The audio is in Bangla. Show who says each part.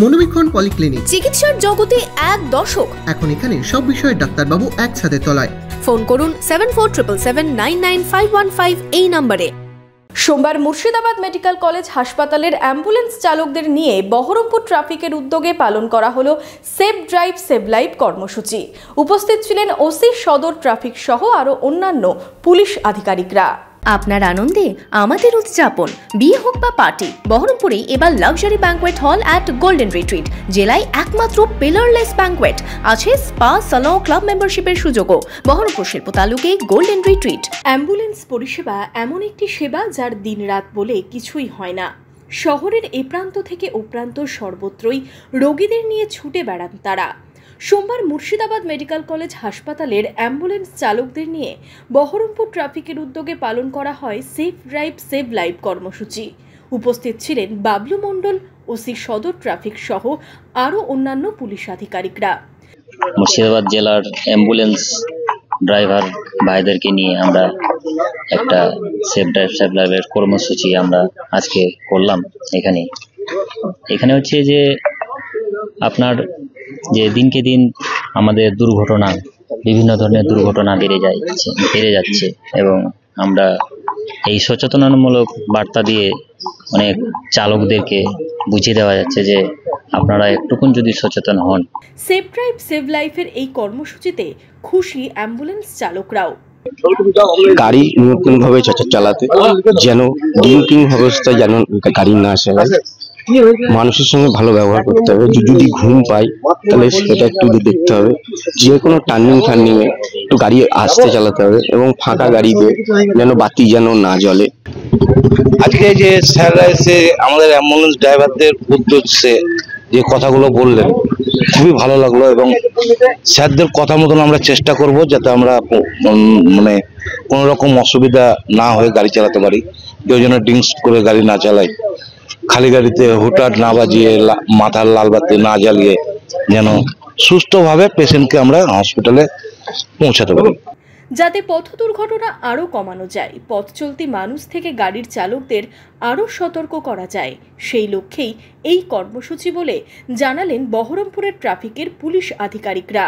Speaker 1: মনোবীক্ষণ পলিক্লিনিক,
Speaker 2: চিকিৎসার জগতে এক দশক।
Speaker 1: এখন এখানে সব বিষয়ে ডাক্তারবাবু একসাথে তলায়।
Speaker 2: ফোন করুন 7477999515 এই নম্বরে। সোমবার মুর্শিদাবাদ মেডিকেল কলেজ হাসপাতালের অ্যাম্বুলেন্স চালকদের নিয়ে বহরমপুর ট্রাফিকের উদ্যোগে পালন করা হলো সেভ ড্রাইভ সেভ লাইফ কর্মসূচি। উপস্থিত ছিলেন ওসি সদর ট্রাফিক সহ আরও অন্যান্য পুলিশ আধিকারিকরা। আপনার আনন্দে আমাদের উদযাপন, বিয়ে হোক বা পার্টি, বহরমপুরে এবার luxury banquet hall at golden retreat. জেলায় একমাত্র পিলারলেস ব্যাঙ্কোয়েট, আছে স্পা, সালন, ক্লাব মেম্বারশিপের সুযোগও। বহরমপুর শিল্প তালুকে গোল্ডেন রিট্রিট। অ্যাম্বুলেন্স পরিষেবা এমন একটি সেবা যার দিনরাত বলে কিছুই হয় না। শহরের এ প্রান্ত থেকে ও প্রান্ত সর্বত্রই রোগীদের নিয়ে ছুটে বেড়ান তারা। সোমবার মুর্শিদাবাদ মেডিকেল কলেজ হাসপাতালের অ্যাম্বুলেন্স চালকদের নিয়ে বহরমপুর ট্রাফিকের উদ্যোগে পালন করা হয় সেভ ড্রাইভ সেভ লাইফ কর্মসূচি। উপস্থিত ছিলেন বাবলু মণ্ডল, ওসি সদর ট্রাফিক সহ আরও অন্যান্য পুলিশ আধিকারিকরা।
Speaker 3: মুর্শিদাবাদ জেলার অ্যাম্বুলেন্স ড্রাইভার ভাইদেরকে নিয়ে আমরা একটা সেভ ড্রাইভ সেভ লাইফের কর্মসূচি আমরা আজকে করলাম। এখানে হচ্ছে যে আপনার যে দিনকে দিন আমাদের দুর্ঘটনা, বিভিন্ন ধরনের দুর্ঘটনা বেড়ে যাচ্ছে এবং আমরা এই সচেতনতামূলক বার্তা দিয়ে অনেক চালকদেরকে বুঝিয়ে দেওয়া যাচ্ছে যে আপনারা একটুকুন যদি সচেতন হন।
Speaker 2: সেভ ড্রাইভ সেভ লাইফের এই কর্মসূচিতে খুশি অ্যাম্বুলেন্স চালকরাও।
Speaker 4: গাড়ি নিয়ন্ত্রণভাবে চালাতে, যেন ড্রিঙ্কিং অবস্থায় যেন গাড়ি না চালায়, মানুষের সঙ্গে ভালো ব্যবহার করতে হবে। যদি ঘুম পায় তাহলে সেটা একটু দেখতে হবে। যে কোনো টার্নিং এ একটু গাড়ি আস্তে চালাতে হবে এবং ফাঁকা গাড়িতে যেন বাতি যেন না জ্বলে।
Speaker 5: আজকে যে স্যাররা এসে আমাদের অ্যাম্বুলেন্স ড্রাইভারদের উদ্দেশ্যে যে কথাগুলো বললেন খুবই ভালো লাগলো এবং স্যারদের কথা মতন আমরা চেষ্টা করব যাতে আমরা মানে কোনো রকম অসুবিধা না হয়ে গাড়ি চালাতে পারি। কেউ যেন ড্রিঙ্কস করে গাড়ি না চালায়, খালি গাড়িতে হুটহাট না বাজিয়ে, মাথার লাল বাতি না জ্বালিয়ে যেন সুস্থভাবে পেশেন্টকে আমরা হসপিটালে পৌঁছাতে পারি।
Speaker 2: যাতে পথ দুর্ঘটনা আরও কমানো যায়, পথ চলতি মানুষ থেকে গাড়ির চালকদের আরও সতর্ক করা যায়, সেই লক্ষ্যেই এই কর্মসূচি বলে জানালেন বহরমপুরের ট্রাফিকের পুলিশ আধিকারিকরা।